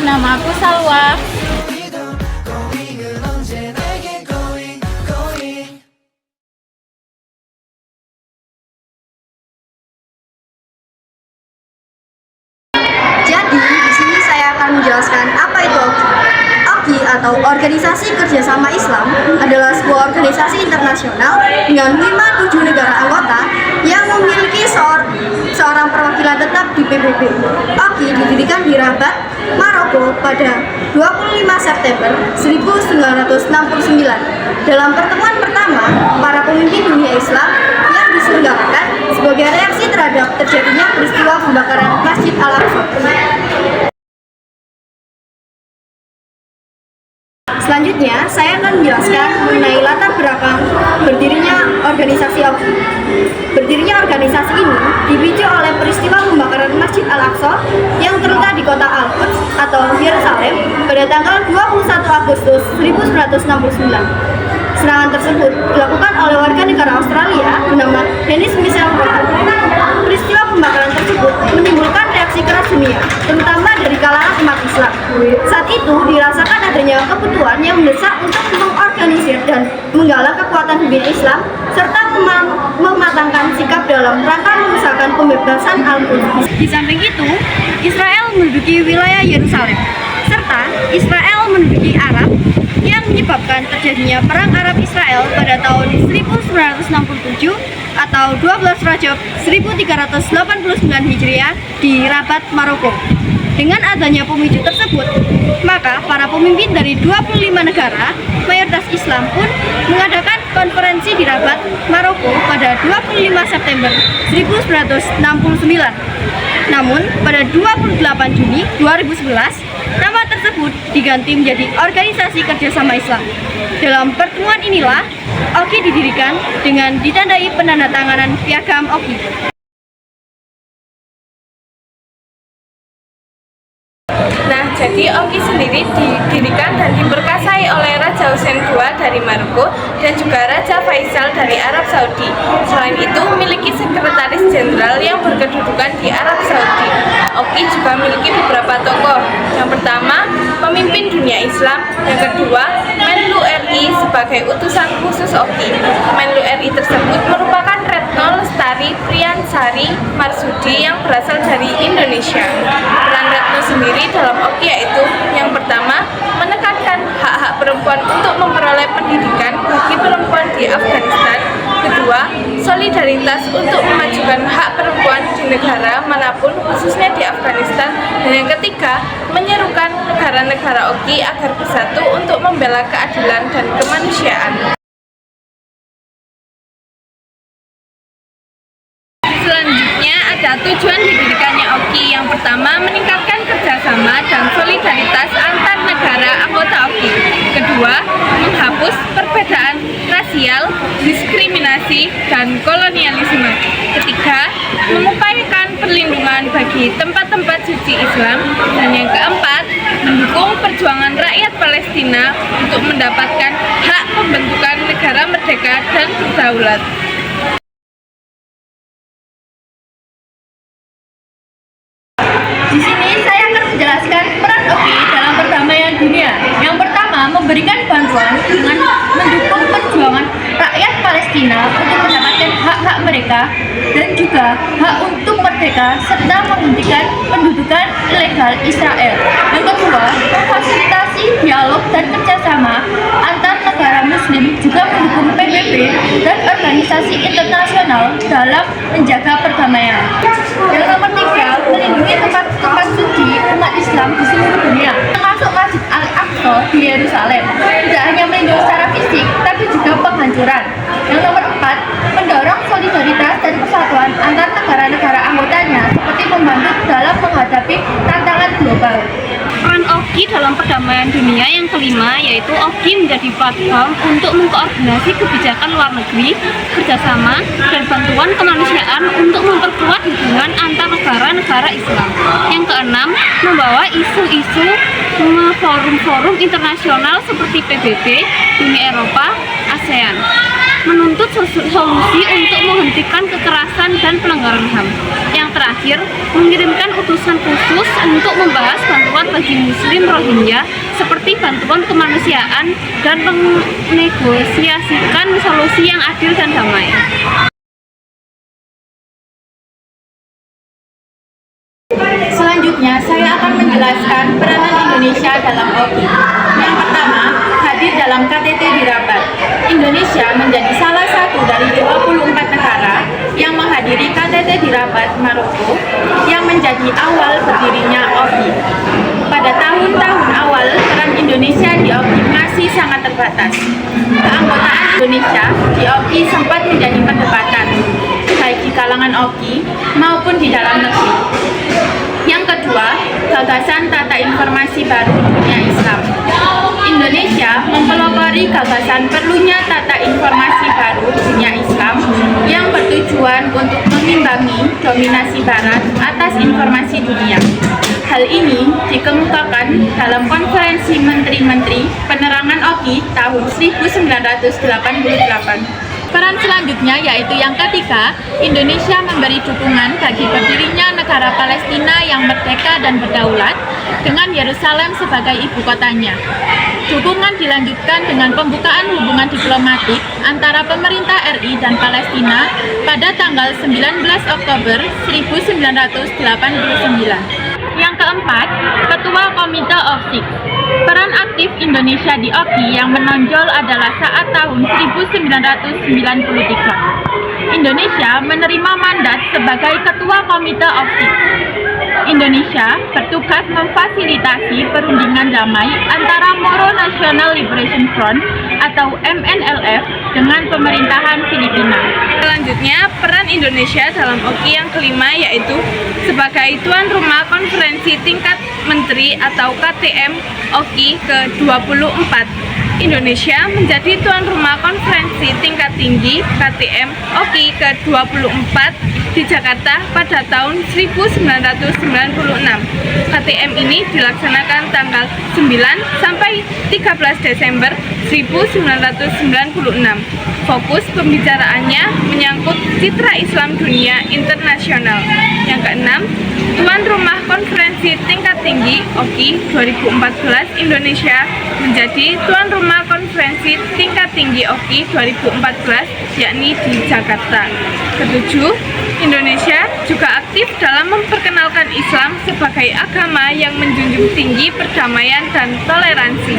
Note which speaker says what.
Speaker 1: Namaku Salwa.
Speaker 2: Jadi, di sini saya akan menjelaskan apa itu OGI. OGI atau Organisasi Kerjasama Islam adalah sebuah organisasi internasional dengan 5-7 negara anggota yang memiliki seorang perwakilan tetap di PBB. OGI didirikan di Rabat, Maroko pada 25 September 1969. Dalam pertemuan pertama, para pemimpin dunia Islam yang diselenggarakan sebagai reaksi terhadap terjadinya peristiwa pembakaran Masjid Al-Aqsa. Selanjutnya, saya akan menjelaskan mengenai latar belakang berdirinya organisasi OGI. Berdirinya organisasi ini dipicu oleh peristiwa pembakaran Masjid Al-Aqsa yang terletak di kota Al-Quds atau Yerusalem pada tanggal 21 Agustus 1969. Serangan tersebut dilakukan oleh warga negara Australia bernama Dennis Michael Roth. Peristiwa pembakaran tersebut menimbulkan reaksi keras dunia, terutama dari kalangan umat Islam. Saat itu dirasakan adanya kebutuhan yang mendesak untuk mengorganisir dan menggalang kekuatan dunia Islam serta mematangkan sikap dalam rangka mengusahakan pembebasan Al-Quds. Di samping itu, Israel menduduki wilayah Yerusalem, serta Israel menduduki Arab yang menyebabkan terjadinya Perang Arab-Israel pada tahun 1967 atau 12 Rajab 1389 Hijriah di Rabat, Maroko. Dengan adanya pemicu tersebut, maka para pemimpin dari 25 negara mayoritas Islam pun mengadakan konferensi di Rabat, Maroko pada 25 September 1969. Namun, pada 28 Juni 2011, nama tersebut diganti menjadi Organisasi Kerjasama Islam. Dalam pertemuan inilah, OGI didirikan dengan ditandai penandatanganan piagam OGI.
Speaker 3: Nah, jadi OGI sendiri didirikan dan diperkasai oleh Raja Hussein II dari Maroko dan juga Raja Faisal dari Arab Saudi. Selain itu, memiliki sekretaris jenderal yang berkedudukan di Arab Saudi. OGI juga memiliki beberapa tokoh. Yang pertama, pemimpin dunia Islam. Yang kedua, Menlu RI sebagai utusan khusus OGI. Menlu RI tersebut merupakan Retno Lestari Priyansari Marsudi yang berasal dari Indonesia. Peran Retno sendiri dalam OGI yaitu yang pertama, menekankan hak-hak perempuan untuk memperoleh pendidikan bagi perempuan di Afghanistan. Kedua, solidaritas untuk memajukan hak perempuan di negara manapun khususnya di Afghanistan. Dan yang ketiga, menyerukan negara-negara OGI agar bersatu untuk membela keadilan dan kemanusiaan. Selanjutnya ada tujuan didirikannya OGI. Yang pertama, meningkatkan kerjasama dan solidaritas antar negara anggota OGI. Kedua, menghapus perbedaan rasial, diskriminasi, dan kolonialisme. Ketiga, mengupayakan perlindungan bagi tempat-tempat suci Islam. Dan yang keempat, mendukung perjuangan rakyat Palestina untuk mendapatkan hak pembentukan negara merdeka dan berdaulat.
Speaker 2: Di sini saya akan menjelaskan peran OGI dalam perdamaian dunia. Yang pertama, memberikan bantuan dengan mendukung perjuangan rakyat Palestina untuk mendapatkan hak-hak mereka dan juga hak untuk merdeka serta menghentikan pendudukan ilegal Israel. Yang kedua, memfasilitasi dialog dan kerjasama antar negara Muslim, juga mendukung PBB dan organisasi internasional dalam menjaga perdamaian. Yang nomor tiga, melindungi tempat-tempat suci umat Islam di seluruh dunia, termasuk Masjid Al-Aqsa di Yerusalem. Tidak hanya melindungi secara fisik, tapi juga penghancuran. Yang nomor empat, mendorong solidaritas dan persatuan antar negara-negara anggotanya, seperti membantu dalam menghadapi tantangan global.
Speaker 1: Peran OGI dalam perdamaian dunia yang kelima yaitu OGI menjadi platform untuk mengkoordinasi kebijakan luar negeri, kerjasama, dan bantuan kemanusiaan untuk memperkuat hubungan antar negara-negara Islam. Yang keenam, membawa isu-isu forum-forum internasional seperti PBB, Uni Eropa, ASEAN. menuntut solusi untuk menghentikan kekerasan dan pelanggaran HAM. Yang terakhir, mengirimkan utusan khusus untuk membahas bantuan bagi Muslim Rohingya seperti bantuan kemanusiaan dan menegosiasikan solusi yang adil dan damai.
Speaker 4: Selanjutnya, saya akan menjelaskan peranan Indonesia dalam OKI. Yang pertama, hadir dalam KTT di Rabat. Indonesia menjadi salah satu dari 24 negara yang menghadiri KTT di Rabat, Maroko, yang menjadi awal berdirinya OKI. Pada tahun-tahun awal, peran Indonesia di OKI masih sangat terbatas. Keanggotaan Indonesia di OKI sempat menjadi perdebatan, baik di kalangan OKI maupun di dalam negeri. Yang kedua, gagasan tata informasi baru dunia Islam. Indonesia mempelopori gagasan perlunya tata informasi baru dunia Islam yang bertujuan untuk mengimbangi dominasi Barat atas informasi dunia. Hal ini dikemukakan dalam Konferensi Menteri-Menteri Penerangan OKI tahun 1988. Peran selanjutnya yaitu yang ketiga, Indonesia memberi dukungan bagi berdirinya negara Palestina yang merdeka dan berdaulat dengan Yerusalem sebagai ibu kotanya. Dukungan dilanjutkan dengan pembukaan hubungan diplomatik antara pemerintah RI dan Palestina pada tanggal 19 Oktober 1989. Yang keempat, Ketua Komite of Six. Peran aktif Indonesia di OKI yang menonjol adalah saat tahun 1993. Indonesia menerima mandat sebagai Ketua Komite of Six. Indonesia bertugas memfasilitasi perundingan damai antara Moro National Liberation Front atau MNLF dengan pemerintahan Filipina.
Speaker 3: Selanjutnya, peran Indonesia dalam OKI yang kelima yaitu sebagai tuan rumah konferensi tingkat menteri atau KTM OKI ke-24. Indonesia menjadi tuan rumah konferensi tingkat tinggi KTM OKI ke-24 di Jakarta pada tahun 1996. KTM ini dilaksanakan tanggal 9 sampai 13 Desember 1996. Fokus pembicaraannya menyangkut citra Islam dunia internasional. Yang keenam, tuan rumah konferensi tingkat tinggi OKI 2014 Indonesia menjadi tuan rumah konferensi tingkat tinggi OKI 2014 yakni di Jakarta. Ketujuh, Indonesia juga aktif dalam memperkenalkan Islam sebagai agama yang menjunjung tinggi perdamaian dan toleransi.